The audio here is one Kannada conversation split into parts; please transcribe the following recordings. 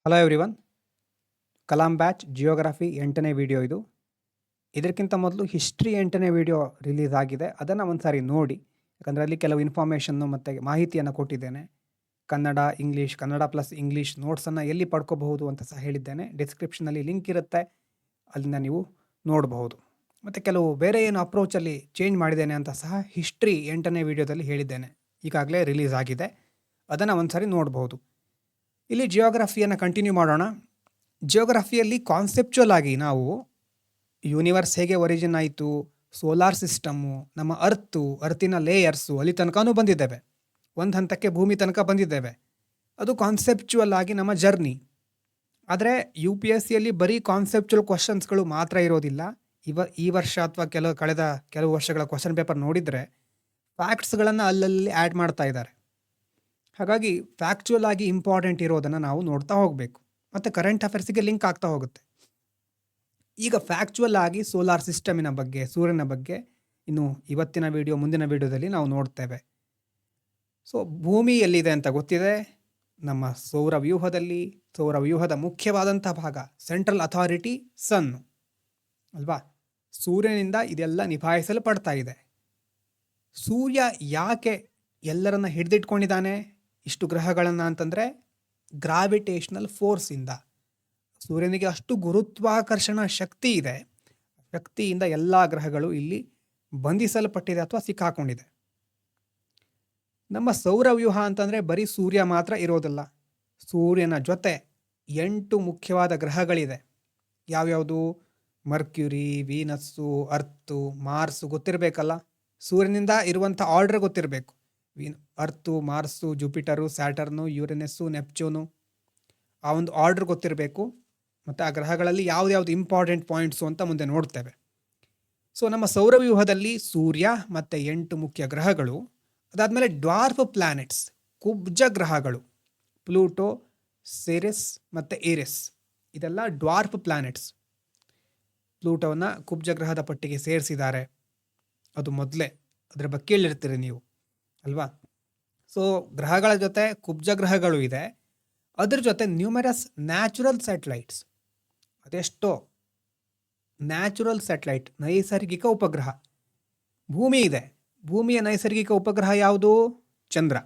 Hello everyone. Kalam batch geography 8ನೇ ವಿಡಿಯೋ ಇದು. ಇದಕ್ಕಿಂತ ಮೊದಲು ಹಿಸ್ಟ್ರಿ 8ನೇ ವಿಡಿಯೋ ರಿಲೀಸ್ ಆಗಿದೆ. ಅದನ್ನು ಒಂದು ಸಾರಿ ನೋಡಿ, ಯಾಕಂದರೆ ಅಲ್ಲಿ ಕೆಲವು ಇನ್ಫಾರ್ಮೇಷನ್ನು ಮತ್ತು ಮಾಹಿತಿಯನ್ನು ಕೊಟ್ಟಿದ್ದೇನೆ. ಕನ್ನಡ ಪ್ಲಸ್ ಇಂಗ್ಲೀಷ್ ನೋಟ್ಸನ್ನು ಎಲ್ಲಿ ಪಡ್ಕೋಬಹುದು ಅಂತ ಸಹ ಹೇಳಿದ್ದೇನೆ. ಡಿಸ್ಕ್ರಿಪ್ಷನಲ್ಲಿ ಲಿಂಕ್ ಇರುತ್ತೆ, ಅಲ್ಲಿಂದ ನೀವು ನೋಡಬಹುದು. ಮತ್ತು ಕೆಲವು ಬೇರೆ ಏನು ಅಪ್ರೋಚಲ್ಲಿ ಚೇಂಜ್ ಮಾಡಿದ್ದೇನೆ ಅಂತ ಸಹ ಹಿಸ್ಟ್ರಿ 8ನೇ ವಿಡಿಯೋದಲ್ಲಿ ಹೇಳಿದ್ದೇನೆ. ಈಗಾಗಲೇ ರಿಲೀಸ್ ಆಗಿದೆ, ಅದನ್ನು ಒಂದು ಸಾರಿ ನೋಡಬಹುದು. ಇಲ್ಲಿ ಜಿಯೋಗ್ರಫಿಯನ್ನು ಕಂಟಿನ್ಯೂ ಮಾಡೋಣ. ಜಿಯೋಗ್ರಫಿಯಲ್ಲಿ ಕಾನ್ಸೆಪ್ಚುವಲ್ ಆಗಿ ನಾವು ಯೂನಿವರ್ಸ್ ಹೇಗೆ ಒರಿಜಿನ್ ಆಯಿತು, ಸೋಲಾರ್ ಸಿಸ್ಟಮ್ಮು, ನಮ್ಮ ಅರ್ತಿನ ಲೇಯರ್ಸು, ಅಲ್ಲಿ ತನಕನೂ ಬಂದಿದ್ದೇವೆ. ಒಂದು ಹಂತಕ್ಕೆ ಭೂಮಿ ತನಕ ಬಂದಿದ್ದೇವೆ. ಅದು ಕಾನ್ಸೆಪ್ಚುವಲ್ ಆಗಿ ನಮ್ಮ ಜರ್ನಿ. ಆದರೆ UPSCಯಲ್ಲಿ ಬರೀ ಕಾನ್ಸೆಪ್ಚುವಲ್ ಕ್ವಶನ್ಸ್ಗಳು ಮಾತ್ರ ಇರೋದಿಲ್ಲ. ಈ ವರ್ಷ ಅಥವಾ ಕಳೆದ ಕೆಲವು ವರ್ಷಗಳ ಕ್ವಶನ್ ಪೇಪರ್ ನೋಡಿದರೆ ಫ್ಯಾಕ್ಟ್ಸ್ಗಳನ್ನು ಅಲ್ಲಲ್ಲಿ ಆ್ಯಡ್ ಮಾಡ್ತಾ ಇದ್ದಾರೆ. ಹಾಗಾಗಿ ಫ್ಯಾಕ್ಚುವಲ್ ಆಗಿ ಇಂಪಾರ್ಟೆಂಟ್ ಇರೋದನ್ನು ನಾವು ನೋಡ್ತಾ ಹೋಗಬೇಕು, ಮತ್ತು ಕರೆಂಟ್ ಅಫೇರ್ಸಿಗೆ ಲಿಂಕ್ ಆಗ್ತಾ ಹೋಗುತ್ತೆ. ಈಗ ಫ್ಯಾಕ್ಚುವಲ್ ಆಗಿ ಸೋಲಾರ್ ಸಿಸ್ಟಮಿನ ಬಗ್ಗೆ, ಸೂರ್ಯನ ಬಗ್ಗೆ ಇನ್ನು ಇವತ್ತಿನ ವಿಡಿಯೋ, ಮುಂದಿನ ವಿಡಿಯೋದಲ್ಲಿ ನಾವು ನೋಡ್ತೇವೆ. ಸೊ ಭೂಮಿ ಎಲ್ಲಿದೆ ಅಂತ ಗೊತ್ತಿದೆ, ನಮ್ಮ ಸೌರವ್ಯೂಹದಲ್ಲಿ. ಸೌರವ್ಯೂಹದ ಮುಖ್ಯವಾದಂಥ ಭಾಗ ಸೆಂಟ್ರಲ್ ಅಥಾರಿಟಿ ಸನ್ ಅಲ್ವಾ. ಸೂರ್ಯನಿಂದ ಇದೆಲ್ಲ ನಿಭಾಯಿಸಲ್ಪಡ್ತಾ ಇದೆ. ಸೂರ್ಯ ಯಾಕೆ ಎಲ್ಲರನ್ನ ಹಿಡಿದಿಟ್ಕೊಂಡಿದ್ದಾನೆ ಇಷ್ಟು ಗ್ರಹಗಳನ್ನು ಅಂತಂದರೆ ಗ್ರಾವಿಟೇಷನಲ್ ಫೋರ್ಸಿಂದ. ಸೂರ್ಯನಿಗೆ ಅಷ್ಟು ಗುರುತ್ವಾಕರ್ಷಣ ಶಕ್ತಿ ಇದೆ. ಶಕ್ತಿಯಿಂದ ಎಲ್ಲ ಗ್ರಹಗಳು ಇಲ್ಲಿ ಬಂಧಿಸಲ್ಪಟ್ಟಿದೆ ಅಥವಾ ಸಿಕ್ಕಾಕೊಂಡಿದೆ. ನಮ್ಮ ಸೌರವ್ಯೂಹ ಅಂತಂದರೆ ಬರೀ ಸೂರ್ಯ ಮಾತ್ರ ಇರೋದಿಲ್ಲ. ಸೂರ್ಯನ ಜೊತೆ 8 ಮುಖ್ಯವಾದ ಗ್ರಹಗಳಿದೆ. ಯಾವ್ಯಾವುದು? Mercury, Venus, earth, Mars. ಗೊತ್ತಿರಬೇಕಲ್ಲ, ಸೂರ್ಯನಿಂದ ಇರುವಂಥ ಆರ್ಡರ್ ಗೊತ್ತಿರಬೇಕು. Earth, Mars, Jupiter, Saturn, Uranus, Neptune, ಆ ಒಂದು ಆರ್ಡರ್ ಗೊತ್ತಿರಬೇಕು. ಮತ್ತು ಆ ಗ್ರಹಗಳಲ್ಲಿ ಯಾವ್ದು ಇಂಪಾರ್ಟೆಂಟ್ ಪಾಯಿಂಟ್ಸು ಅಂತ ಮುಂದೆ ನೋಡ್ತೇವೆ. ಸೊ ನಮ್ಮ ಸೌರವ್ಯೂಹದಲ್ಲಿ ಸೂರ್ಯ ಮತ್ತು 8 ಮುಖ್ಯ ಗ್ರಹಗಳು. ಅದಾದಮೇಲೆ ಡ್ವಾರ್ಫ್ ಪ್ಲಾನೆಟ್ಸ್, ಕುಬ್ಜ ಗ್ರಹಗಳು, ಪ್ಲೂಟೋ, ಸಿರಿಸ್ ಮತ್ತು ಏರಿಸ್. ಇದೆಲ್ಲ ಡ್ವಾರ್ಫ್ ಪ್ಲಾನೆಟ್ಸ್. ಪ್ಲೂಟೋವನ್ನು ಕುಬ್ಜ ಗ್ರಹದ ಪಟ್ಟಿಗೆ ಸೇರಿಸಿದ್ದಾರೆ. ಅದು ಮೊದಲೇ ಅದರ ಬಗ್ಗೆ ಕೇಳಿರ್ತೀರಿ ನೀವು ಅಲ್ವಾ. ಸೊ ಗ್ರಹಗಳ ಜೊತೆ ಕುಬ್ಜ ಗ್ರಹಗಳು ಇದೆ. ಅದ್ರ ಜೊತೆ ನ್ಯೂಮರಸ್ ನ್ಯಾಚುರಲ್ ಸ್ಯಾಟಲೈಟ್ಸ್. ಅದೆಷ್ಟೋ ನ್ಯಾಚುರಲ್ ಸ್ಯಾಟಲೈಟ್, ನೈಸರ್ಗಿಕ ಉಪಗ್ರಹ. ಭೂಮಿ ಇದೆ. ಭೂಮಿಯ ನೈಸರ್ಗಿಕ ಉಪಗ್ರಹ ಯಾವುದು? ಚಂದ್ರ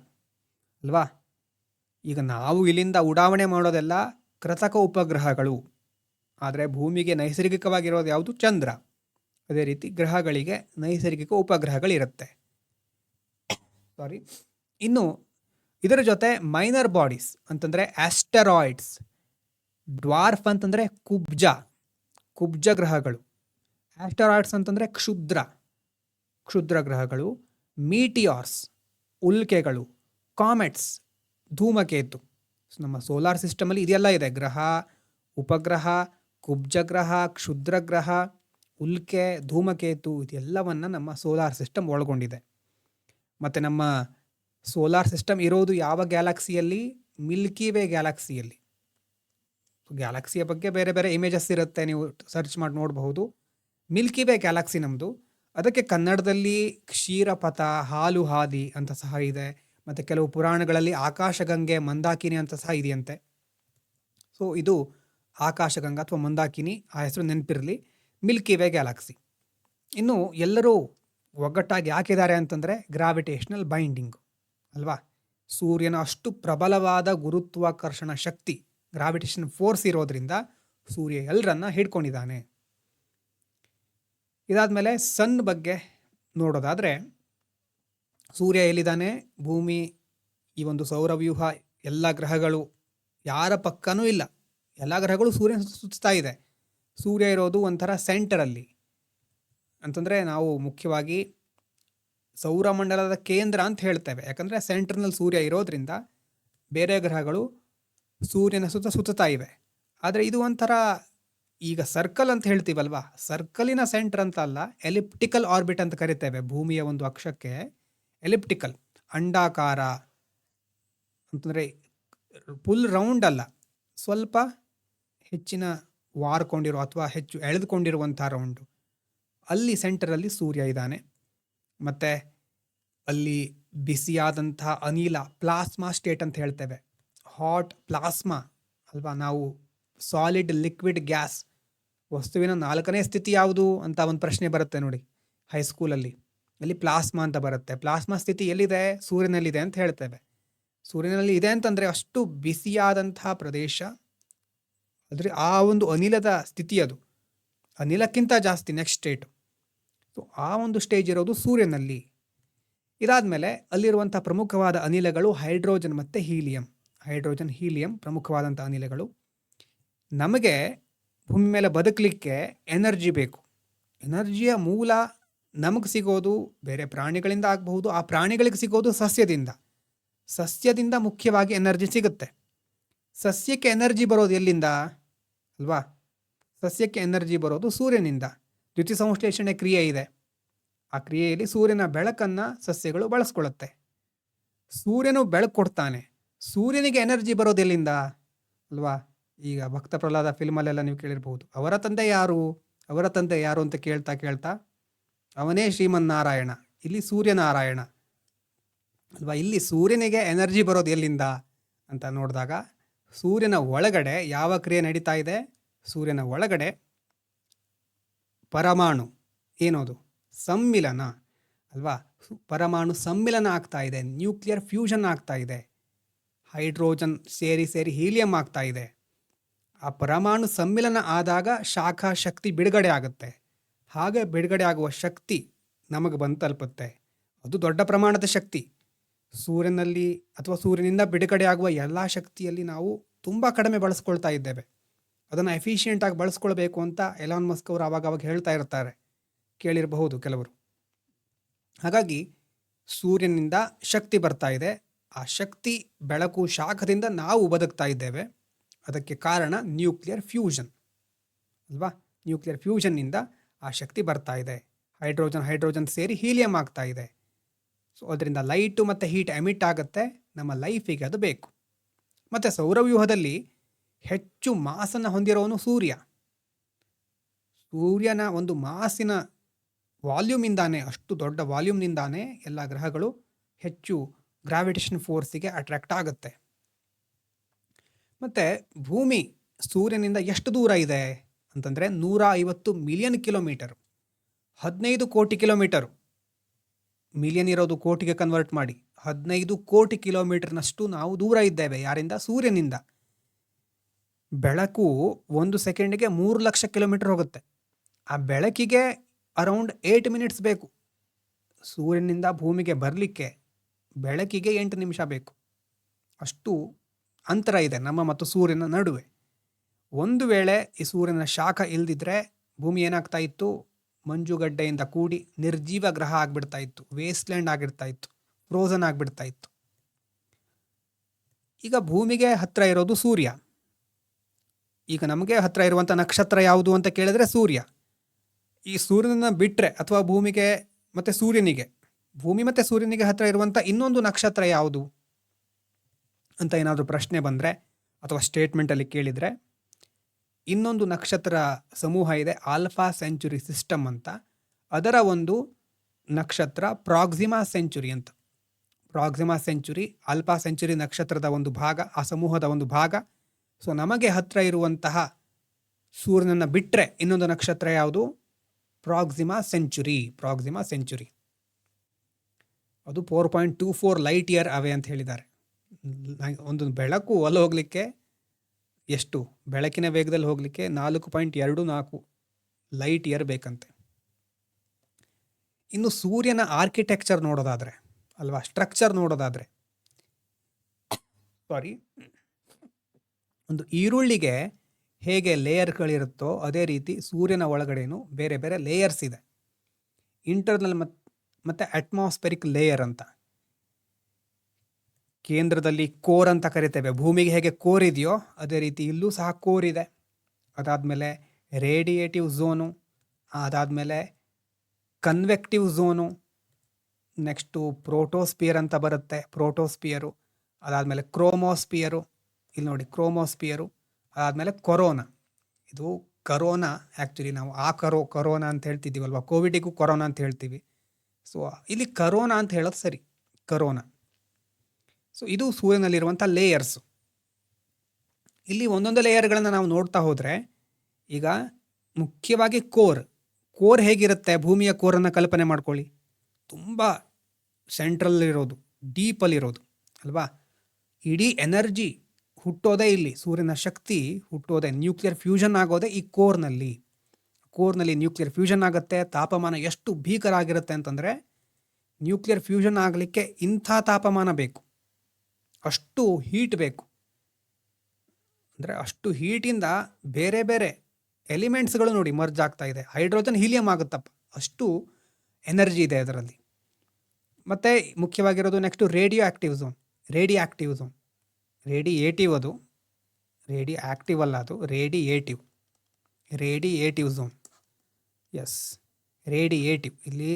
ಅಲ್ವಾ. ಈಗ ನಾವು ಇಲ್ಲಿಂದ ಉಡಾವಣೆ ಮಾಡೋದೆಲ್ಲ ಕೃತಕ ಉಪಗ್ರಹಗಳು. ಆದರೆ ಭೂಮಿಗೆ ನೈಸರ್ಗಿಕವಾಗಿರೋದು ಯಾವುದು? ಚಂದ್ರ. ಅದೇ ರೀತಿ ಗ್ರಹಗಳಿಗೆ ನೈಸರ್ಗಿಕ ಉಪಗ್ರಹಗಳಿರುತ್ತೆ. ಇನ್ನು ಇದರ ಜೊತೆ ಮೈನರ್ ಬಾಡೀಸ್ ಅಂತಂದರೆ ಆಸ್ಟರಾಯ್ಡ್ಸ್. ಡ್ವಾರ್ಫ್ ಅಂತಂದರೆ ಕುಬ್ಜ ಗ್ರಹಗಳು. ಆಸ್ಟರಾಯ್ಡ್ಸ್ ಅಂತಂದರೆ ಕ್ಷುದ್ರ ಗ್ರಹಗಳು. ಮೀಟಿಯಾರ್ಸ್, ಉಲ್ಕೆಗಳು. ಕಾಮೆಟ್ಸ್, ಧೂಮಕೇತು. ನಮ್ಮ ಸೋಲಾರ್ ಸಿಸ್ಟಮಲ್ಲಿ ಇದೆಲ್ಲ ಇದೆ. ಗ್ರಹ, ಉಪಗ್ರಹ, ಕುಬ್ಜ ಗ್ರಹ, ಕ್ಷುದ್ರ ಗ್ರಹ, ಉಲ್ಕೆ, ಧೂಮಕೇತು, ಇದೆಲ್ಲವನ್ನು ನಮ್ಮ ಸೋಲಾರ್ ಸಿಸ್ಟಮ್ ಒಳಗೊಂಡಿದೆ. ಮತ್ತು ನಮ್ಮ ಸೋಲಾರ್ ಸಿಸ್ಟಮ್ ಇರೋದು ಯಾವ ಗ್ಯಾಲಕ್ಸಿಯಲ್ಲಿ? Milky way ಗ್ಯಾಲಕ್ಸಿಯಲ್ಲಿ. ಗ್ಯಾಲಕ್ಸಿಯ ಬಗ್ಗೆ ಬೇರೆ ಬೇರೆ ಇಮೇಜಸ್ ಇರುತ್ತೆ, ನೀವು ಸರ್ಚ್ ಮಾಡಿ ನೋಡಬಹುದು. ಮಿಲ್ಕಿ ವೇ ಗ್ಯಾಲಕ್ಸಿ ನಮ್ಮದು. ಅದಕ್ಕೆ ಕನ್ನಡದಲ್ಲಿ ಕ್ಷೀರಪಥ, ಹಾಲು ಹಾದಿ ಅಂತ ಸಹ ಇದೆ. ಮತ್ತು ಕೆಲವು ಪುರಾಣಗಳಲ್ಲಿ ಆಕಾಶಗಂಗೆ, ಮಂದಾಕಿನಿ ಅಂತ ಸಹ ಇದೆಯಂತೆ. ಸೊ ಇದು ಆಕಾಶಗಂಗಾ ಅಥವಾ ಮಂದಾಕಿನಿ, ಆ ಹೆಸರು ನೆನಪಿರಲಿ. Milky way Galaxy. ಇನ್ನು ಎಲ್ಲರೂ ಒಗ್ಗಟ್ಟಾಗಿ ಯಾಕಿದ್ದಾರೆ ಅಂತಂದರೆ ಗ್ರಾವಿಟೇಷನಲ್ ಬೈಂಡಿಂಗು ಅಲ್ವಾ. ಸೂರ್ಯನ ಅಷ್ಟು ಪ್ರಬಲವಾದ ಗುರುತ್ವಾಕರ್ಷಣ ಶಕ್ತಿ, ಗ್ರಾವಿಟೇಷನ್ ಫೋರ್ಸ್ ಇರೋದ್ರಿಂದ ಸೂರ್ಯ ಎಲ್ಲರನ್ನ ಹಿಡ್ಕೊಂಡಿದ್ದಾನೆ. ಇದಾದಮೇಲೆ ಸನ್ ಬಗ್ಗೆ ನೋಡೋದಾದರೆ, ಸೂರ್ಯ ಎಲ್ಲಿದ್ದಾನೆ? ಭೂಮಿ, ಈ ಒಂದು ಸೌರವ್ಯೂಹ, ಎಲ್ಲ ಗ್ರಹಗಳು ಯಾರ ಪಕ್ಕನೂ ಇಲ್ಲ. ಎಲ್ಲ ಗ್ರಹಗಳು ಸೂರ್ಯನ ಸುತ್ತಾ ಇದೆ. ಸೂರ್ಯ ಇರೋದು ಒಂಥರ ಸೆಂಟರಲ್ಲಿ. ಅಂತಂದರೆ ನಾವು ಮುಖ್ಯವಾಗಿ ಸೌರಮಂಡಲದ ಕೇಂದ್ರ ಅಂತ ಹೇಳ್ತೇವೆ. ಯಾಕಂದರೆ ಸೆಂಟರ್ನಲ್ಲಿ ಸೂರ್ಯ ಇರೋದ್ರಿಂದ ಬೇರೆ ಗ್ರಹಗಳು ಸೂರ್ಯನ ಸುತ್ತಾ ಇವೆ. ಆದರೆ ಇದು ಒಂಥರ ಈಗ ಸರ್ಕಲ್ ಅಂತ ಹೇಳ್ತೀವಲ್ವಾ, ಸರ್ಕಲಿನ ಸೆಂಟರ್ ಅಂತ ಅಲ್ಲ, ಎಲಿಪ್ಟಿಕಲ್ ಆರ್ಬಿಟ್ ಅಂತ ಕರಿತೇವೆ. ಭೂಮಿಯ ಒಂದು ಅಕ್ಷಕ್ಕೆ ಎಲಿಪ್ಟಿಕಲ್, ಅಂಡಾಕಾರ ಅಂತಂದರೆ ಫುಲ್ ರೌಂಡ್ ಅಲ್ಲ, ಸ್ವಲ್ಪ ಹೆಚ್ಚಿನ ವಾರ್ಕೊಂಡಿರೋ ಅಥವಾ ಹೆಚ್ಚು ಎಳೆದುಕೊಂಡಿರುವಂಥ ರೌಂಡು. ಅಲ್ಲಿ ಸೆಂಟರಲ್ಲಿ ಸೂರ್ಯ ಇದ್ದಾನೆ. ಮತ್ತು ಅಲ್ಲಿ ಬಿಸಿಯಾದಂಥ ಅನಿಲ, ಪ್ಲಾಸ್ಮಾ ಸ್ಟೇಟ್ ಅಂತ ಹೇಳ್ತೇವೆ, ಹಾಟ್ ಪ್ಲಾಸ್ಮಾ, ಅಲ್ವಾ? ನಾವು ಸಾಲಿಡ್, ಲಿಕ್ವಿಡ್, ಗ್ಯಾಸ್ ವಸ್ತುವಿನ 4ನೇ ಸ್ಥಿತಿ ಯಾವುದು ಅಂತ ಒಂದು ಪ್ರಶ್ನೆ ಬರುತ್ತೆ ನೋಡಿ ಹೈಸ್ಕೂಲಲ್ಲಿ. ಅಲ್ಲಿ ಪ್ಲಾಸ್ಮಾ ಅಂತ ಬರುತ್ತೆ. ಪ್ಲಾಸ್ಮಾ ಸ್ಥಿತಿ ಎಲ್ಲಿದೆ? ಸೂರ್ಯನಲ್ಲಿದೆ ಅಂತ ಹೇಳ್ತೇವೆ. ಸೂರ್ಯನಲ್ಲಿ ಇದೆ ಅಂತಂದರೆ ಅಷ್ಟು ಬಿಸಿಯಾದಂತಹ ಪ್ರದೇಶ, ಆದರೆ ಆ ಒಂದು ಅನಿಲದ ಸ್ಥಿತಿ ಅದು ಅನಿಲಕ್ಕಿಂತ ಜಾಸ್ತಿ ನೆಕ್ಸ್ಟ್ ಸ್ಟೇಟು. ಸೊ ಆ ಒಂದು ಸ್ಟೇಜ್ ಇರೋದು ಸೂರ್ಯನಲ್ಲಿ. ಇದಾದಮೇಲೆ ಅಲ್ಲಿರುವಂಥ ಪ್ರಮುಖವಾದ ಅನಿಲಗಳು ಹೈಡ್ರೋಜನ್ ಮತ್ತು ಹೀಲಿಯಂ. ಹೈಡ್ರೋಜನ್, ಹೀಲಿಯಂ ಪ್ರಮುಖವಾದಂಥ ಅನಿಲಗಳು. ನಮಗೆ ಭೂಮಿ ಮೇಲೆ ಬದುಕಲಿಕ್ಕೆ ಎನರ್ಜಿ ಬೇಕು. ಎನರ್ಜಿಯ ಮೂಲ ನಮಗೆ ಸಿಗೋದು ಬೇರೆ ಪ್ರಾಣಿಗಳಿಂದ ಆಗಬಹುದು, ಆ ಪ್ರಾಣಿಗಳಿಗೆ ಸಿಗೋದು ಸಸ್ಯದಿಂದ. ಸಸ್ಯದಿಂದ ಮುಖ್ಯವಾಗಿ ಎನರ್ಜಿ ಸಿಗುತ್ತೆ. ಸಸ್ಯಕ್ಕೆ ಎನರ್ಜಿ ಬರೋದು ಎಲ್ಲಿಂದ ಅಲ್ವಾ? ಸಸ್ಯಕ್ಕೆ ಎನರ್ಜಿ ಬರೋದು ಸೂರ್ಯನಿಂದ. ದ್ಯುತಿಸಂಶ್ಲೇಷಣೆ ಕ್ರಿಯೆ ಇದೆ. ಆ ಕ್ರಿಯೆಯಲ್ಲಿ ಸೂರ್ಯನ ಬೆಳಕನ್ನು ಸಸ್ಯಗಳು ಬಳಸ್ಕೊಳ್ಳುತ್ತೆ. ಸೂರ್ಯನು ಬೆಳಕು ಕೊಡ್ತಾನೆ. ಸೂರ್ಯನಿಗೆ ಎನರ್ಜಿ ಬರೋದು ಎಲ್ಲಿಂದ ಅಲ್ವಾ? ಈಗ ಭಕ್ತ ಪ್ರಹ್ಲಾದ ಫಿಲ್ಮಲ್ಲೆಲ್ಲ ನೀವು ಕೇಳಿರ್ಬೋದು, ಅವರ ತಂದೆ ಯಾರು, ಅವರ ತಂದೆ ಯಾರು ಅಂತ ಕೇಳ್ತಾ ಕೇಳ್ತಾ ಅವನೇ ಶ್ರೀಮನ್ನಾರಾಯಣ. ಇಲ್ಲಿ ಸೂರ್ಯನಾರಾಯಣ ಅಲ್ವಾ? ಇಲ್ಲಿ ಸೂರ್ಯನಿಗೆ ಎನರ್ಜಿ ಬರೋದು ಎಲ್ಲಿಂದ ಅಂತ ನೋಡಿದಾಗ ಸೂರ್ಯನ ಒಳಗಡೆ ಯಾವ ಕ್ರಿಯೆ ನಡೀತಾ ಇದೆ? ಸೂರ್ಯನ ಒಳಗಡೆ ಪರಮಾಣು ಏನೋದು ಸಮ್ಮಿಲನ ಅಲ್ವಾ? ಪರಮಾಣು ಸಮ್ಮಿಲನ ಆಗ್ತಾ ಇದೆ, ನ್ಯೂಕ್ಲಿಯರ್ ಫ್ಯೂಷನ್ ಆಗ್ತಾ ಇದೆ, ಹೈಡ್ರೋಜನ್ ಸೇರಿ ಸೇರಿ ಹೀಲಿಯಂ ಆಗ್ತಾ ಇದೆ. ಆ ಪರಮಾಣು ಸಮ್ಮಿಲನ ಆದಾಗ ಶಾಖ ಶಕ್ತಿ ಬಿಡುಗಡೆ ಆಗುತ್ತೆ. ಹಾಗೆ ಬಿಡುಗಡೆ ಆಗುವ ಶಕ್ತಿ ನಮಗೆ ಬಂದು ತಲುಪುತ್ತೆ. ಅದು ದೊಡ್ಡ ಪ್ರಮಾಣದ ಶಕ್ತಿ. ಸೂರ್ಯನಲ್ಲಿ ಅಥವಾ ಸೂರ್ಯನಿಂದ ಬಿಡುಗಡೆ ಆಗುವ ಎಲ್ಲ ಶಕ್ತಿಯಲ್ಲಿ ನಾವು ತುಂಬ ಕಡಿಮೆ ಬಳಸ್ಕೊಳ್ತಾ ಇದ್ದೇವೆ. ಅದನ್ನು ಎಫಿಷಿಯೆಂಟಾಗಿ ಬಳಸ್ಕೊಳ್ಬೇಕು ಅಂತ ಎಲಾನ್ ಮಸ್ಕ್ ಅವರು ಆವಾಗ ಹೇಳ್ತಾ ಇರ್ತಾರೆ, ಕೇಳಿರಬಹುದು ಕೆಲವರು. ಹಾಗಾಗಿ ಸೂರ್ಯನಿಂದ ಶಕ್ತಿ ಬರ್ತಾ ಇದೆ. ಆ ಶಕ್ತಿ, ಬೆಳಕು, ಶಾಖದಿಂದ ನಾವು ಬದುಕ್ತಾ ಇದ್ದೇವೆ. ಅದಕ್ಕೆ ಕಾರಣ ನ್ಯೂಕ್ಲಿಯರ್ ಫ್ಯೂಷನ್ ಅಲ್ವಾ? ನ್ಯೂಕ್ಲಿಯರ್ ಫ್ಯೂಷನ್ನಿಂದ ಆ ಶಕ್ತಿ ಬರ್ತಾ ಇದೆ. ಹೈಡ್ರೋಜನ್ ಸೇರಿ ಹೀಲಿಯಂ ಆಗ್ತಾ ಇದೆ. ಸೊ ಅದರಿಂದ ಲೈಟು ಮತ್ತು ಹೀಟ್ ಎಮಿಟ್ ಆಗುತ್ತೆ. ನಮ್ಮ ಲೈಫಿಗೆ ಅದು ಬೇಕು. ಮತ್ತು ಸೌರವ್ಯೂಹದಲ್ಲಿ ಹೆಚ್ಚು ಮಾಸನ್ನು ಹೊಂದಿರೋನು ಸೂರ್ಯ. ಸೂರ್ಯನ ಒಂದು ಮಾಸಿನ ವಾಲ್ಯೂಮಿಂದಾನೇ, ಅಷ್ಟು ದೊಡ್ಡ ವಾಲ್ಯೂಮ್ನಿಂದಾನೇ ಎಲ್ಲ ಗ್ರಹಗಳು ಹೆಚ್ಚು ಗ್ರಾವಿಟೇಷನ್ ಫೋರ್ಸಿಗೆ ಅಟ್ರಾಕ್ಟ್ ಆಗುತ್ತೆ. ಮತ್ತು ಭೂಮಿ ಸೂರ್ಯನಿಂದ ಎಷ್ಟು ದೂರ ಇದೆ ಅಂತಂದರೆ 150 ಮಿಲಿಯನ್ ಕಿಲೋಮೀಟರು, 15 ಕೋಟಿ ಕಿಲೋಮೀಟರು. ಮಿಲಿಯನ್ ಇರೋದು ಕೋಟಿಗೆ ಕನ್ವರ್ಟ್ ಮಾಡಿ, 15 ಕೋಟಿ ಕಿಲೋಮೀಟರ್ನಷ್ಟು ನಾವು ದೂರ ಇದ್ದೇವೆ. ಯಾರಿಂದ? ಸೂರ್ಯನಿಂದ. ಬೆಳಕು 1 ಸೆಕೆಂಡಿಗೆ 3 ಲಕ್ಷ ಕಿಲೋಮೀಟರ್ ಹೋಗುತ್ತೆ. ಆ ಬೆಳಕಿಗೆ ಅರೌಂಡ್ 8 ಮಿನಿಟ್ಸ್ ಬೇಕು. ಸೂರ್ಯನಿಂದ ಭೂಮಿಗೆ ಬರಲಿಕ್ಕೆ ಬೆಳಕಿಗೆ 8 ನಿಮಿಷ ಬೇಕು. ಅಷ್ಟು ಅಂತರ ಇದೆ ನಮ್ಮ ಮತ್ತು ಸೂರ್ಯನ ನಡುವೆ. ಒಂದು ವೇಳೆ ಈ ಸೂರ್ಯನ ಶಾಖ ಇಲ್ದಿದ್ರೆ ಭೂಮಿ ಏನಾಗ್ತಾ ಇತ್ತು? ಮಂಜುಗಡ್ಡೆಯಿಂದ ಕೂಡಿ ನಿರ್ಜೀವ ಗ್ರಹ ಆಗಿಬಿಡ್ತಾ ಇತ್ತು, ವೇಸ್ಟ್ಲ್ಯಾಂಡ್ ಆಗಿರ್ತಾ ಇತ್ತು, ಫ್ರೋಝನ್ ಆಗಿಬಿಡ್ತಾ ಇತ್ತು. ಈಗ ಭೂಮಿಗೆ ಹತ್ತಿರ ಇರೋದು ಸೂರ್ಯ. ಈಗ ನಮಗೆ ಹತ್ತಿರ ಇರುವಂಥ ನಕ್ಷತ್ರ ಯಾವುದು ಅಂತ ಕೇಳಿದ್ರೆ ಸೂರ್ಯ. ಈ ಸೂರ್ಯನ ಬಿಟ್ಟರೆ ಅಥವಾ ಭೂಮಿಗೆ ಮತ್ತು ಸೂರ್ಯನಿಗೆ, ಭೂಮಿ ಮತ್ತು ಸೂರ್ಯನಿಗೆ ಹತ್ತಿರ ಇರುವಂಥ ಇನ್ನೊಂದು ನಕ್ಷತ್ರ ಯಾವುದು ಅಂತ ಏನಾದರೂ ಪ್ರಶ್ನೆ ಬಂದರೆ ಅಥವಾ ಸ್ಟೇಟ್ಮೆಂಟಲ್ಲಿ ಕೇಳಿದರೆ, ಇನ್ನೊಂದು ನಕ್ಷತ್ರ ಸಮೂಹ ಇದೆ, ಆಲ್ಫಾ ಸೆಂಚುರಿ ಸಿಸ್ಟಮ್ ಅಂತ. ಅದರ ಒಂದು ನಕ್ಷತ್ರ ಪ್ರಾಕ್ಸಿಮಾ ಸೆಂಚುರಿ ಅಂತ. ಪ್ರಾಕ್ಸಿಮಾ ಸೆಂಚುರಿ ಆಲ್ಫಾ ಸೆಂಚುರಿ ನಕ್ಷತ್ರದ ಒಂದು ಭಾಗ, ಆ ಸಮೂಹದ ಒಂದು ಭಾಗ. ಸೊ ನಮಗೆ ಹತ್ತಿರ ಇರುವಂತಹ ಸೂರ್ಯನನ್ನು ಬಿಟ್ಟರೆ ಇನ್ನೊಂದು ನಕ್ಷತ್ರ ಯಾವುದು? Proxima century. ಅದು 4.24 ಲೈಟ್ ಇಯರ್ ಅವೇ ಅಂತ ಹೇಳಿದ್ದಾರೆ. ಒಂದು ಬೆಳಕು ಹೋಗಲಿಕ್ಕೆ ಎಷ್ಟು? ಬೆಳಕಿನ ವೇಗದಲ್ಲಿ ಹೋಗಲಿಕ್ಕೆ 4.24 ಲೈಟ್ ಇಯರ್ ಬೇಕಂತೆ. ಇನ್ನು ಸೂರ್ಯನ ಆರ್ಕಿಟೆಕ್ಚರ್ ನೋಡೋದಾದರೆ ಅಲ್ವಾ, ಸ್ಟ್ರಕ್ಚರ್ ನೋಡೋದಾದರೆ, ಒಂದು ಈರುಳ್ಳಿಗೆ ಹೇಗೆ ಲೇಯರ್ಗಳಿರುತ್ತೋ ಅದೇ ರೀತಿ ಸೂರ್ಯನ ಒಳಗಡೆನೂ ಬೇರೆ ಬೇರೆ ಲೇಯರ್ಸ್ ಇದೆ. ಇಂಟರ್ನಲ್ ಮತ್ತು ಅಟ್ಮಾಸ್ಫೆರಿಕ್ ಲೇಯರ್ ಅಂತ. ಕೇಂದ್ರದಲ್ಲಿ ಕೋರ್ ಅಂತ ಕರಿತೇವೆ. ಭೂಮಿಗೆ ಹೇಗೆ ಕೋರ್ ಇದೆಯೋ ಅದೇ ರೀತಿ ಇಲ್ಲೂ ಸಹ ಕೋರ್ ಇದೆ. ಅದಾದಮೇಲೆ ರೇಡಿಯೇಟಿವ್ ಝೋನು, ಅದಾದಮೇಲೆ ಕನ್ವೆಕ್ಟಿವ್ ಝೋನು, ನೆಕ್ಸ್ಟು ಪ್ರೋಟೋಸ್ಪಿಯರ್ ಅಂತ ಬರುತ್ತೆ, ಪ್ರೋಟೋಸ್ಪಿಯರು. ಅದಾದಮೇಲೆ ಕ್ರೋಮೋಸ್ಪಿಯರು, ಇಲ್ಲಿ ನೋಡಿ ಕ್ರೋಮೋಸ್ಪಿಯರು. ಅದಾದಮೇಲೆ ಕೊರೋನಾ. ಇದು ಕರೋನಾ, ಆ್ಯಕ್ಚುಲಿ ನಾವು ಕರೋನಾ ಅಂತ ಹೇಳ್ತಿದ್ದೀವಲ್ವ, ಕೋವಿಡಿಗೂ ಕೊರೋನಾ ಅಂತ ಹೇಳ್ತೀವಿ. ಸೊ ಇಲ್ಲಿ ಕರೋನಾ ಅಂತ ಹೇಳೋದು ಸರಿ, ಕರೋನಾ. ಸೊ ಇದು ಸೂರ್ಯನಲ್ಲಿರುವಂಥ ಲೇಯರ್ಸು. ಇಲ್ಲಿ ಒಂದೊಂದು ಲೇಯರ್ಗಳನ್ನು ನಾವು ನೋಡ್ತಾ ಹೋದರೆ ಈಗ ಮುಖ್ಯವಾಗಿ ಕೋರ್ ಹೇಗಿರುತ್ತೆ, ಭೂಮಿಯ ಕೋರನ್ನು ಕಲ್ಪನೆ ಮಾಡ್ಕೊಳ್ಳಿ. ತುಂಬ ಸೆಂಟ್ರಲ್ಲಿರೋದು, ಡೀಪಲ್ಲಿರೋದು ಅಲ್ವಾ. ಇಡೀ ಎನರ್ಜಿ ಹುಟ್ಟೋದೇ ಇಲ್ಲಿ, ಸೂರ್ಯನ ಶಕ್ತಿ ಹುಟ್ಟೋದೇ, ನ್ಯೂಕ್ಲಿಯರ್ ಫ್ಯೂಷನ್ ಆಗೋದೇ ಈ ಕೋರ್ನಲ್ಲಿ ನ್ಯೂಕ್ಲಿಯರ್ ಫ್ಯೂಷನ್ ಆಗುತ್ತೆ. ತಾಪಮಾನ ಎಷ್ಟು ಭೀಕರ ಆಗಿರುತ್ತೆ ಅಂತಂದರೆ, ನ್ಯೂಕ್ಲಿಯರ್ ಫ್ಯೂಷನ್ ಆಗಲಿಕ್ಕೆ ಇಂಥ ತಾಪಮಾನ ಬೇಕು, ಅಷ್ಟು ಹೀಟ್ ಬೇಕು. ಅಂದರೆ ಅಷ್ಟು ಹೀಟಿಂದ ಬೇರೆ ಬೇರೆ ಎಲಿಮೆಂಟ್ಸ್ಗಳು ನೋಡಿ ಮರ್ಜ್ ಆಗ್ತಾ ಇದೆ. ಹೈಡ್ರೋಜನ್ ಹೀಲಿಯಂ ಆಗುತ್ತಪ್ಪ, ಅಷ್ಟು ಎನರ್ಜಿ ಇದೆ ಅದರಲ್ಲಿ. ಮತ್ತು ಮುಖ್ಯವಾಗಿರೋದು next radio active zone. Radiative ಅದು, ರೇಡಿಯೋ ಆ್ಯಕ್ಟಿವ್ ಅಲ್ಲ, ಅದು ರೇಡಿಯೇಟಿವ್ ಝೋನ್. ಎಸ್, ರೇಡಿಯೇಟಿವ್, ಇಲ್ಲಿ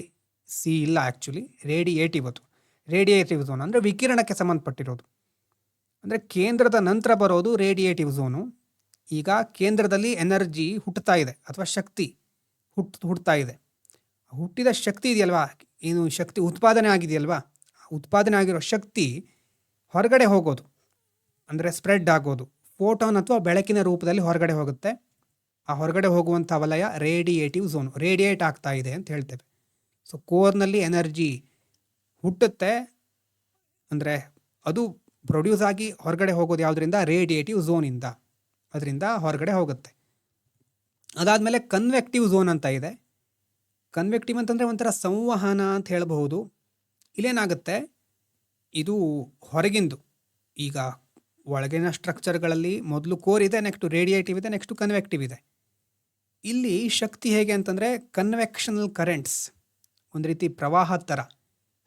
ಸಿ ಇಲ್ಲ ಆ್ಯಕ್ಚುಲಿ, ರೇಡಿಯೇಟಿವ್ ಅದು. ರೇಡಿಯೇಟಿವ್ ಝೋನ್ ಅಂದರೆ ವಿಕಿರಣಕ್ಕೆ ಸಂಬಂಧಪಟ್ಟಿರೋದು. ಅಂದರೆ ಕೇಂದ್ರದ ನಂತರ ಬರೋದು ರೇಡಿಯೇಟಿವ್ ಝೋನು. ಈಗ ಕೇಂದ್ರದಲ್ಲಿ ಎನರ್ಜಿ ಹುಟ್ಟುತ್ತಾ ಇದೆ ಅಥವಾ ಶಕ್ತಿ ಹುಟ್ಟುತ್ತಾ ಇದೆ. ಹುಟ್ಟಿದ ಶಕ್ತಿ ಇದೆಯಲ್ವಾ, ಏನು ಶಕ್ತಿ ಉತ್ಪಾದನೆ ಆಗಿದೆಯಲ್ವಾ, ಉತ್ಪಾದನೆ ಆಗಿರೋ ಶಕ್ತಿ ಹೊರಗಡೆ ಹೋಗೋದು, ಅಂದರೆ ಸ್ಪ್ರೆಡ್ ಆಗೋದು, ಫೋಟಾನ್ ಅಥವಾ ಬೆಳಕಿನ ರೂಪದಲ್ಲಿ ಹೊರಗಡೆ ಹೋಗುತ್ತೆ. ಆ ಹೊರಗಡೆ ಹೋಗುವಂಥ ವಲಯ ರೇಡಿಯೇಟಿವ್ ಝೋನು, ರೇಡಿಯೇಟ್ ಆಗ್ತಾ ಇದೆ ಅಂತ ಹೇಳ್ತೇವೆ. ಸೊ ಕೋರ್ನಲ್ಲಿ ಎನರ್ಜಿ ಹುಟ್ಟುತ್ತೆ, ಅಂದರೆ ಅದು ಪ್ರೊಡ್ಯೂಸ್ ಆಗಿ ಹೊರಗಡೆ ಹೋಗೋದು ಯಾವುದರಿಂದ, ರೇಡಿಯೇಟಿವ್ ಝೋನಿಂದ, ಅದರಿಂದ ಹೊರಗಡೆ ಹೋಗುತ್ತೆ. ಅದಾದಮೇಲೆ ಕನ್ವೆಕ್ಟಿವ್ ಝೋನ್ ಅಂತ ಇದೆ. ಕನ್ವೆಕ್ಟಿವ್ ಅಂತಂದರೆ ಒಂಥರ ಸಂವಹನ ಅಂತ ಹೇಳಬಹುದು. ಇಲ್ಲೇನಾಗುತ್ತೆ, ಇದು ಹೊರಗಿಂದು, ಈಗ ಒಳಗಿನ ಸ್ಟ್ರಕ್ಚರ್ಗಳಲ್ಲಿ ಮೊದಲು ಕೋರ್ ಇದೆ, ನೆಕ್ಸ್ಟು ರೇಡಿಯೇಟಿವ್ ಇದೆ, ನೆಕ್ಸ್ಟು ಕನ್ವೆಕ್ಟಿವ್ ಇದೆ. ಇಲ್ಲಿ ಶಕ್ತಿ ಹೇಗೆ ಅಂತಂದರೆ ಕನ್ವೆಕ್ಷನಲ್ ಕರೆಂಟ್ಸ್, ಒಂದು ರೀತಿ ಪ್ರವಾಹದ ಥರ,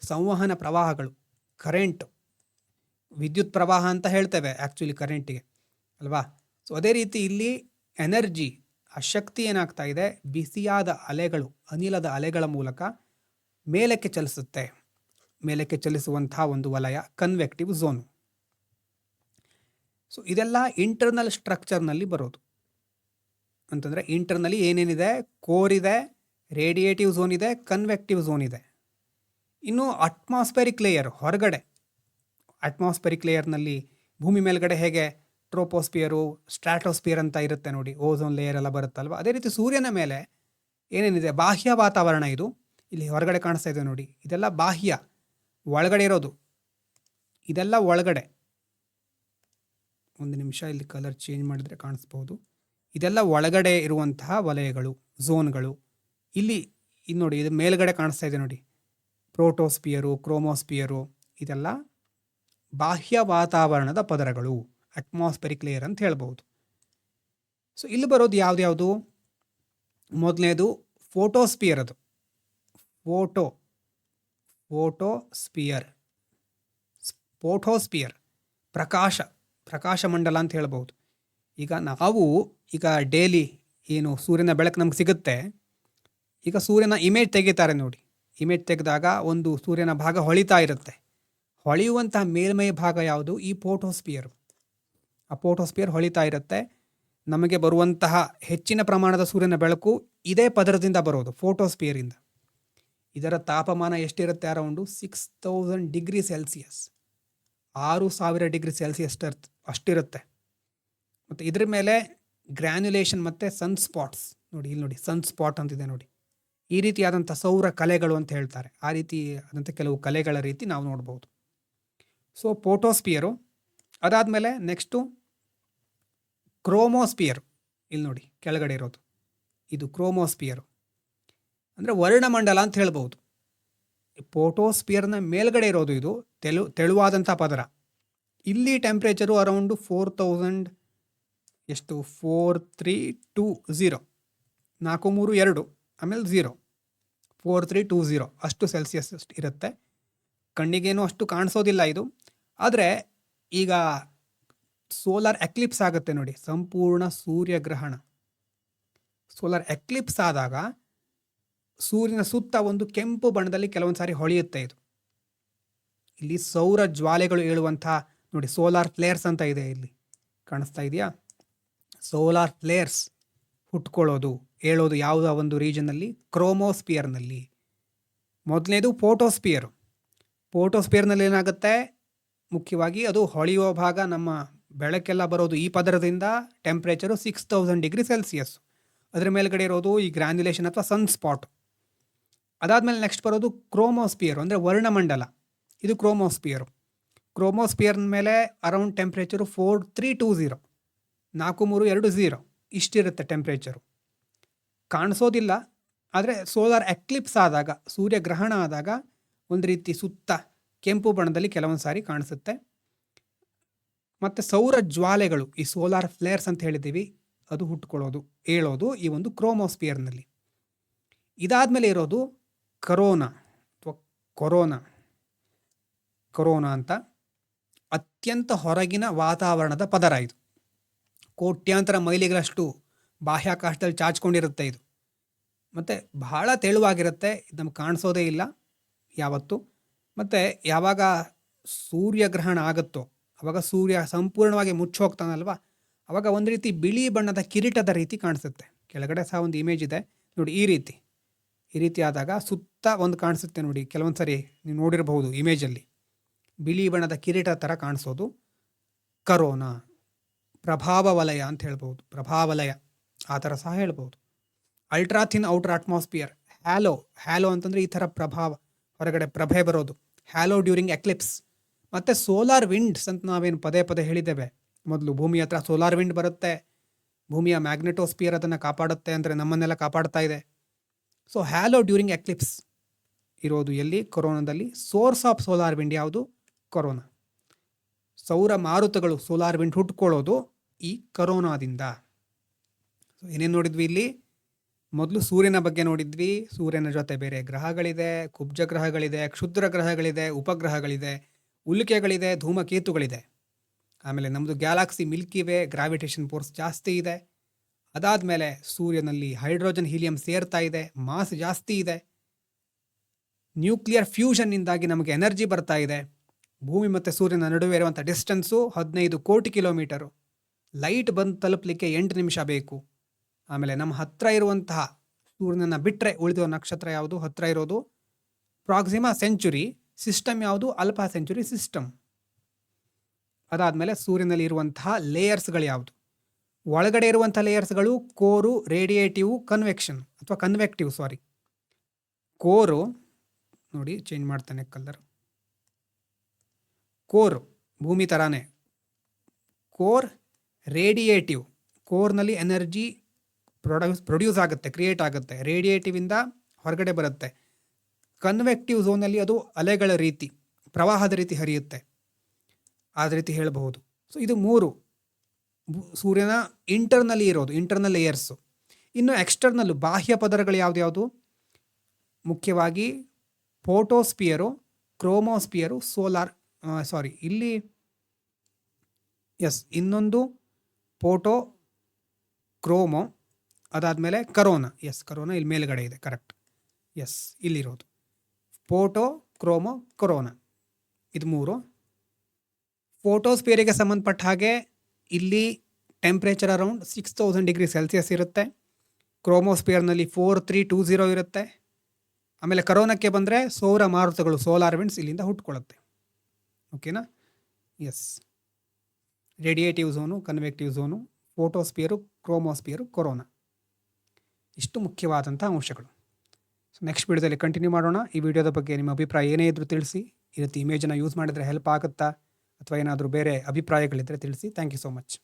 ಸಂವಹನ ಪ್ರವಾಹಗಳು, ಕರೆಂಟು, ವಿದ್ಯುತ್ ಪ್ರವಾಹ ಅಂತ ಹೇಳ್ತೇವೆ ಆ್ಯಕ್ಚುಲಿ ಕರೆಂಟಿಗೆ ಅಲ್ವಾ. ಸೊ ಅದೇ ರೀತಿ ಇಲ್ಲಿ ಎನರ್ಜಿ, ಆ ಶಕ್ತಿ ಏನಾಗ್ತಾ ಇದೆ, ಬಿಸಿಯಾದ ಅಲೆಗಳು, ಅನಿಲದ ಅಲೆಗಳ ಮೂಲಕ ಮೇಲಕ್ಕೆ ಚಲಿಸುತ್ತೆ. ಮೇಲಕ್ಕೆ ಚಲಿಸುವಂಥ ಒಂದು ವಲಯ ಕನ್ವೆಕ್ಟಿವ್ ಝೋನು. ಸೊ ಇದೆಲ್ಲ ಇಂಟರ್ನಲ್ ಸ್ಟ್ರಕ್ಚರ್ನಲ್ಲಿ ಬರೋದು. ಅಂತಂದರೆ ಇಂಟರ್ನಲ್ಲಿ ಏನೇನಿದೆ, ಕೋರ್ ಇದೆ, ರೇಡಿಯೇಟಿವ್ ಝೋನ್ ಇದೆ, ಕನ್ವೆಕ್ಟಿವ್ ಝೋನ್ ಇದೆ. ಇನ್ನು ಅಟ್ಮಾಸ್ಫೆರಿಕ್ ಲೇಯರ್, ಹೊರಗಡೆ ಅಟ್ಮಾಸ್ಫೆರಿಕ್ ಲೇಯರ್ನಲ್ಲಿ ಭೂಮಿ ಮೇಲ್ಗಡೆ ಹೇಗೆ ಟ್ರೋಪೋಸ್ಪಿಯರು, ಸ್ಟ್ರಾಟೋಸ್ಪಿಯರ್ ಅಂತ ಇರುತ್ತೆ ನೋಡಿ, ಓಝೋನ್ ಲೇಯರ್ ಎಲ್ಲ ಬರುತ್ತಲ್ವ, ಅದೇ ರೀತಿ ಸೂರ್ಯನ ಮೇಲೆ ಏನೇನಿದೆ, ಬಾಹ್ಯ ವಾತಾವರಣ. ಇದು ಇಲ್ಲಿ ಹೊರಗಡೆ ಕಾಣಿಸ್ತಾ ಇದೆ ನೋಡಿ, ಇದೆಲ್ಲ ಬಾಹ್ಯ, ಒಳಗಡೆ ಇರೋದು ಇದೆಲ್ಲ ಒಳಗಡೆ. ಒಂದು ನಿಮಿಷ, ಇಲ್ಲಿ ಕಲರ್ ಚೇಂಜ್ ಮಾಡಿದರೆ ಕಾಣಿಸ್ಬೋದು. ಇದೆಲ್ಲ ಒಳಗಡೆ ಇರುವಂತಹ ವಲಯಗಳು, ಝೋನ್ಗಳು. ಇಲ್ಲಿ ಇದು ನೋಡಿ, ಇದು ಮೇಲ್ಗಡೆ ಕಾಣಿಸ್ತಾ ಇದೆ ನೋಡಿ, ಪ್ರೋಟೋಸ್ಪಿಯರು, ಕ್ರೋಮೋಸ್ಪಿಯರು, ಇದೆಲ್ಲ ಬಾಹ್ಯ ವಾತಾವರಣದ ಪದರಗಳು, ಅಟ್ಮಾಸ್ಫೆರಿಕ್ ಲೇಯರ್ ಅಂತ ಹೇಳ್ಬೋದು. ಸೊ ಇಲ್ಲಿ ಬರೋದು ಯಾವ್ದ್ಯಾವುದು, ಮೊದಲನೇದು ಫೋಟೋಸ್ಪಿಯರ್. ಅದು ಫೋಟೋಸ್ಪಿಯರ್ ಪ್ರಕಾಶ ಮಂಡಲ ಅಂತ ಹೇಳ್ಬೋದು. ಈಗ ನಾವು ಡೈಲಿ ಏನು ಸೂರ್ಯನ ಬೆಳಕು ನಮ್ಗೆ ಸಿಗುತ್ತೆ, ಈಗ ಸೂರ್ಯನ ಇಮೇಜ್ ತೆಗಿತಾರೆ ನೋಡಿ, ಇಮೇಜ್ ತೆಗೆದಾಗ ಒಂದು ಸೂರ್ಯನ ಭಾಗ ಹೊಳಿತಾ ಇರುತ್ತೆ. ಹೊಳೆಯುವಂತಹ ಮೇಲ್ಮೈ ಭಾಗ ಯಾವುದು, ಈ ಫೋಟೋಸ್ಪಿಯರ್. ಆ ಫೋಟೋಸ್ಪಿಯರ್ ಹೊಳಿತಾ ಇರುತ್ತೆ. ನಮಗೆ ಬರುವಂತಹ ಹೆಚ್ಚಿನ ಪ್ರಮಾಣದ ಸೂರ್ಯನ ಬೆಳಕು ಇದೇ ಪದರದಿಂದ ಬರೋದು, ಫೋಟೋಸ್ಪಿಯರಿಂದ. ಇದರ ತಾಪಮಾನ ಎಷ್ಟಿರುತ್ತೆ, around 6000 degree Celsius, 6000 degree Celsius ಅಷ್ಟಿರುತ್ತೆ. ಮತ್ತು ಇದ್ರ ಮೇಲೆ ಗ್ರ್ಯಾನ್ಯುಲೇಷನ್ ಮತ್ತು ಸನ್ಸ್ಪಾಟ್ಸ್ ನೋಡಿ, ಇಲ್ಲಿ ನೋಡಿ ಸನ್ಸ್ಪಾಟ್ ಅಂತಿದೆ ನೋಡಿ, ಈ ರೀತಿಯಾದಂಥ ಸೌರ ಕಲೆಗಳು ಅಂತ ಹೇಳ್ತಾರೆ. ಆ ರೀತಿ ಆದಂಥ ಕೆಲವು ಕಲೆಗಳ ರೀತಿ ನಾವು ನೋಡ್ಬೋದು. ಸೊ ಫೋಟೋಸ್ಪಿಯರು. ಅದಾದಮೇಲೆ ನೆಕ್ಸ್ಟು ಕ್ರೋಮೋಸ್ಪಿಯರು, ಇಲ್ಲಿ ನೋಡಿ ಕೆಳಗಡೆ ಇರೋದು, ಇದು ಕ್ರೋಮೋಸ್ಪಿಯರು ಅಂದರೆ ವರ್ಣಮಂಡಲ ಅಂತ ಹೇಳ್ಬೋದು. ಫೋಟೋಸ್ಪಿಯರ್ನ ಮೇಲ್ಗಡೆ ಇರೋದು ಇದು ತೆಳುವಾದಂಥ ಪದರ. ಇಲ್ಲಿ ಟೆಂಪ್ರೇಚರು ಅರೌಂಡು 4320 432 ಆಮೇಲೆ 4320 ಅಷ್ಟು ಸೆಲ್ಸಿಯಸ್ ಇರುತ್ತೆ. ಕಣ್ಣಿಗೇನು ಅಷ್ಟು ಕಾಣಿಸೋದಿಲ್ಲ ಇದು. ಆದರೆ ಈಗ ಸೋಲಾರ್ ಎಕ್ಲಿಪ್ಸ್ ಆಗುತ್ತೆ ನೋಡಿ, ಸಂಪೂರ್ಣ ಸೂರ್ಯಗ್ರಹಣ, ಸೋಲಾರ್ ಎಕ್ಲಿಪ್ಸ್ ಆದಾಗ ಸೂರ್ಯನ ಸುತ್ತ ಒಂದು ಕೆಂಪು ಬಣ್ಣದಲ್ಲಿ ಕೆಲವೊಂದು ಸಾರಿ ಹೊಳೆಯುತ್ತೆ ಇದು. ಇಲ್ಲಿ ಸೌರ ಜ್ವಾಲೆಗಳು ಏಳುವಂಥ ನೋಡಿ, ಸೋಲಾರ್ ಫ್ಲೇರ್ಸ್ ಅಂತ ಇದೆ, ಇಲ್ಲಿ ಕಾಣಿಸ್ತಾ ಇದೆಯಾ, ಸೋಲಾರ್ ಫ್ಲೇರ್ಸ್ ಹುಟ್ಕೊಳ್ಳೋದು, ಏಳೋದು ಯಾವುದೋ ಒಂದು ರೀಜನ್ನಲ್ಲಿ, ಕ್ರೋಮೋಸ್ಪಿಯರ್ನಲ್ಲಿ. ಮೊದಲನೇದು ಫೋಟೋಸ್ಪಿಯರ್ನಲ್ಲಿ ಏನಾಗುತ್ತೆ, ಮುಖ್ಯವಾಗಿ ಅದು ಹೊಳೆಯುವ ಭಾಗ ನಮ್ಮ ಬೆಳಕೆಲ್ಲ ಬರೋದು ಈ ಪದರದಿಂದ. Temperature 6000 degree Celsius. ಅದರ ಮೇಲ್ಗಡೆ ಇರೋದು ಈ ಗ್ರ್ಯಾನ್ಯುಲೇಷನ್ ಅಥವಾ ಸನ್ ಸ್ಪಾಟ್. ಅದಾದಮೇಲೆ ನೆಕ್ಸ್ಟ್ ಬರೋದು ಕ್ರೋಮೋಸ್ಪಿಯರ್ ಅಂದರೆ ವರ್ಣಮಂಡಲ. ಇದು ಕ್ರೋಮೋಸ್ಪಿಯರು. ಕ್ರೋಮೋಸ್ಪಿಯರ್ ಮೇಲೆ ಅರೌಂಡ್ ಟೆಂಪ್ರೇಚರು 4320 4320 ಇಷ್ಟಿರುತ್ತೆ ಟೆಂಪ್ರೇಚರು. ಕಾಣಿಸೋದಿಲ್ಲ, ಆದರೆ ಸೋಲಾರ್ ಎಕ್ಲಿಪ್ಸ್ ಆದಾಗ, ಸೂರ್ಯಗ್ರಹಣ ಆದಾಗ ಒಂದು ರೀತಿ ಸುತ್ತ ಕೆಂಪು ಬಣ್ಣದಲ್ಲಿ ಕೆಲವೊಂದು ಸಾರಿ ಕಾಣಿಸುತ್ತೆ. ಮತ್ತು ಸೌರ ಜ್ವಾಲೆಗಳು, ಈ ಸೋಲಾರ್ ಫ್ಲೇರ್ಸ್ ಅಂತ ಹೇಳಿದ್ದೀವಿ, ಅದು ಹುಟ್ಕೊಳ್ಳೋದು, ಏಳೋದು ಈ ಒಂದು ಕ್ರೋಮೋಸ್ಪಿಯರ್ನಲ್ಲಿ. ಇದಾದಮೇಲೆ ಇರೋದು ಕರೋನಾ ಅಥವಾ ಕೊರೋನಾ ಅಂತ ಅತ್ಯಂತ ಹೊರಗಿನ ವಾತಾವರಣದ ಪದರ. ಇದು ಕೋಟ್ಯಾಂತರ ಮೈಲಿಗಳಷ್ಟು ಬಾಹ್ಯಾಕಾಶದಲ್ಲಿ ಚಾಚ್ಕೊಂಡಿರುತ್ತೆ ಇದು. ಮತ್ತು ಬಹಳ ತೆಳುವಾಗಿರುತ್ತೆ, ಇದು ನಮ್ಗೆ ಕಾಣಿಸೋದೇ ಇಲ್ಲ ಯಾವತ್ತು. ಮತ್ತು ಯಾವಾಗ ಸೂರ್ಯಗ್ರಹಣ ಆಗುತ್ತೋ ಆವಾಗ ಸೂರ್ಯ ಸಂಪೂರ್ಣವಾಗಿ ಮುಚ್ಚೋಗ್ತಾನಲ್ವ, ಆವಾಗ ಒಂದು ರೀತಿ ಬಿಳಿ ಬಣ್ಣದ ಕಿರೀಟದ ರೀತಿ ಕಾಣಿಸುತ್ತೆ. ಕೆಳಗಡೆ ಸಹ ಒಂದು ಇಮೇಜ್ ಇದೆ ನೋಡಿ, ಈ ರೀತಿ ಆದಾಗ ಸುತ್ತ ಒಂದು ಕಾಣಿಸುತ್ತೆ ನೋಡಿ. ಕೆಲವೊಂದು ಸರಿ ನೀವು ನೋಡಿರಬಹುದು ಇಮೇಜಲ್ಲಿ, ಬಿಳಿ ಬಣ್ಣದ ಕಿರೀಟ ಥರ ಕಾಣಿಸೋದು ಕರೋನಾ. ಪ್ರಭಾವ ವಲಯ ಅಂತ ಹೇಳ್ಬೋದು, ಪ್ರಭಾವಲಯ ಆ ಥರ ಸಹ ಹೇಳ್ಬೋದು. Ultra thin outer atmosphere, hello ಅಂತಂದರೆ ಈ ಥರ ಪ್ರಭಾವ, ಹೊರಗಡೆ ಪ್ರಭೆ ಬರೋದು, ಹ್ಯಾಲೋ ಡ್ಯೂರಿಂಗ್ ಎಕ್ಲಿಪ್ಸ್. ಮತ್ತು ಸೋಲಾರ್ ವಿಂಡ್ಸ್ ಅಂತ ನಾವೇನು ಪದೇ ಪದೇ ಹೇಳಿದ್ದೇವೆ ಮೊದಲು, ಭೂಮಿ ಹತ್ರ ಸೋಲಾರ್ ವಿಂಡ್ ಬರುತ್ತೆ, ಭೂಮಿಯ ಮ್ಯಾಗ್ನೆಟೋಸ್ಪಿಯರ್ ಅದನ್ನು ಕಾಪಾಡುತ್ತೆ, ಅಂದರೆ ನಮ್ಮನ್ನೆಲ್ಲ ಕಾಪಾಡ್ತಾ ಇದೆ. ಸೊ ಹ್ಯಾಲೋ ಡ್ಯೂರಿಂಗ್ ಎಕ್ಲಿಪ್ಸ್ ಇರೋದು ಎಲ್ಲಿ? ಕೊರೋನಾದಲ್ಲಿ. ಸೋರ್ಸ್ ಆಫ್ ಸೋಲಾರ್ ವಿಂಡ್ ಯಾವುದು? ಕೊರೋನಾ. ಸೌರ ಮಾರುತಗಳು, ಸೋಲಾರ್ ವಿಂಡ್ ಹುಟ್ಕೊಳ್ಳೋದು ಈ ಕರೋನಾದಿಂದ. ಸೊ ಏನೇನು ನೋಡಿದ್ವಿ ಇಲ್ಲಿ? ಮೊದಲು ಸೂರ್ಯನ ಬಗ್ಗೆ ನೋಡಿದ್ವಿ. ಸೂರ್ಯನ ಜೊತೆ ಬೇರೆ ಗ್ರಹಗಳಿದೆ, ಕುಬ್ಜ ಗ್ರಹಗಳಿದೆ, ಕ್ಷುದ್ರ ಗ್ರಹಗಳಿದೆ, ಉಪಗ್ರಹಗಳಿದೆ, ಉಲ್ಕೆಗಳಿದೆ, ಧೂಮಕೇತುಗಳಿದೆ. ಆಮೇಲೆ ನಮ್ಮದು galaxy Milky way, gravitation force ಜಾಸ್ತಿ ಇದೆ. ಅದಾದಮೇಲೆ ಸೂರ್ಯನಲ್ಲಿ ಹೈಡ್ರೋಜನ್ ಹೀಲಿಯಂ ಸೇರ್ತಾ ಇದೆ, ಮಾಸ್ ಜಾಸ್ತಿ ಇದೆ. ನ್ಯೂಕ್ಲಿಯರ್ ಫ್ಯೂಷನ್ನಿಂದಾಗಿ ನಮಗೆ ಎನರ್ಜಿ ಬರ್ತಾ ಇದೆ. ಭೂಮಿ ಮತ್ತು ಸೂರ್ಯನ ನಡುವೆ ಇರುವಂಥ ಡಿಸ್ಟೆನ್ಸು 15 ಕೋಟಿ ಕಿಲೋಮೀಟರು. ಲೈಟ್ ಬಂದು ತಲುಪಲಿಕ್ಕೆ 8 ನಿಮಿಷ ಬೇಕು. ಆಮೇಲೆ ನಮ್ಮ ಹತ್ತಿರ ಇರುವಂತಹ ಸೂರ್ಯನನ್ನು ಬಿಟ್ಟರೆ ಉಳಿದಿರೋ ನಕ್ಷತ್ರ ಯಾವುದು ಹತ್ತಿರ ಇರೋದು? Proxima century. ಸಿಸ್ಟಮ್ ಯಾವುದು? Alpha century system. ಅದಾದಮೇಲೆ ಸೂರ್ಯನಲ್ಲಿ ಇರುವಂತಹ ಲೇಯರ್ಸ್ಗಳು ಯಾವುದು? ಒಳಗಡೆ ಇರುವಂಥ ಲೇಯರ್ಸ್ಗಳು ಕೋರು, ರೇಡಿಯೇಟಿವ್, ಕನ್ವೆಕ್ಟಿವ್. ಕೋರು ನೋಡಿ, ಚೇಂಜ್ ಮಾಡ್ತಾನೆ ಕಲರ್. ಕೋರ್ ಭೂಮಿ ಥರಾನೇ. Core, radiative. ಕೋರ್ನಲ್ಲಿ ಎನರ್ಜಿ ಪ್ರೊಡ್ಯೂಸ್ ಆಗುತ್ತೆ, ಕ್ರಿಯೇಟ್ ಆಗುತ್ತೆ. ರೇಡಿಯೇಟಿವಿಂದ ಹೊರಗಡೆ ಬರುತ್ತೆ. ಕನ್ವೆಕ್ಟಿವ್ ಝೋನಲ್ಲಿ ಅದು ಅಲೆಗಳ ರೀತಿ, ಪ್ರವಾಹದ ರೀತಿ ಹರಿಯುತ್ತೆ, ಆದ ರೀತಿ ಹೇಳಬಹುದು. ಸೊ ಇದು 3 ಸೂರ್ಯನ ಇಂಟರ್ನಲ್ಲಿ ಇರೋದು, ಇಂಟರ್ನಲ್ ಲೇಯರ್ಸು. ಇನ್ನು ಎಕ್ಸ್ಟರ್ನಲ್ಲು, ಬಾಹ್ಯ ಪದರಗಳು ಯಾವ್ದು? ಮುಖ್ಯವಾಗಿ ಫೋಟೋಸ್ಪಿಯರು, ಕ್ರೋಮೋಸ್ಪಿಯರು, ಇನ್ನೊಂದು ಫೋಟೋ, ಕ್ರೋಮೋ, ಅದಾದಮೇಲೆ ಕರೋನಾ. ಕರೋನಾ ಇಲ್ಲಿ ಮೇಲ್ಗಡೆ ಇದೆ, ಕರೆಕ್ಟ್. ಇಲ್ಲಿರೋದು ಫೋಟೋ, ಕ್ರೋಮೋ, ಕೊರೋನಾ, ಇದು 3. ಫೋಟೋಸ್ಪಿಯರಿಗೆ ಸಂಬಂಧಪಟ್ಟ ಹಾಗೆ ಇಲ್ಲಿ ಟೆಂಪ್ರೇಚರ್ ಅರೌಂಡ್ 6000 ಡಿಗ್ರಿ ಸೆಲ್ಸಿಯಸ್ ಇರುತ್ತೆ. ಕ್ರೋಮೋಸ್ಪಿಯರ್ನಲ್ಲಿ 4320 ಇರುತ್ತೆ. ಆಮೇಲೆ ಕರೋನಕ್ಕೆ ಬಂದರೆ ಸೌರ ಮಾರುತಗಳು, ಸೋಲಾರ್ ವಿಂಡ್ಸ್ ಇಲ್ಲಿಂದ ಹುಟ್ಕೊಳ್ಳುತ್ತೆ. ಓಕೆನಾ? Radiative zone, convective zone, photosphere, chromosphere, corona. ಇಷ್ಟು ಮುಖ್ಯವಾದಂಥ ಅಂಶಗಳು. ಸೊ ನೆಕ್ಸ್ಟ್ ವಿಡಿಯೋದಲ್ಲಿ ಕಂಟಿನ್ಯೂ ಮಾಡೋಣ. ಈ ವಿಡಿಯೋದ ಬಗ್ಗೆ ನಿಮ್ಮ ಅಭಿಪ್ರಾಯ ಏನೇ ಇದ್ರೂ ತಿಳಿಸಿ. ಈ ರೀತಿ ಇಮೇಜನ್ನು ಯೂಸ್ ಮಾಡಿದರೆ ಹೆಲ್ಪ್ ಆಗುತ್ತಾ ಅಥವಾ ಏನಾದರೂ ಬೇರೆ ಅಭಿಪ್ರಾಯಗಳಿದ್ದರೆ ತಿಳಿಸಿ. Thank you so much.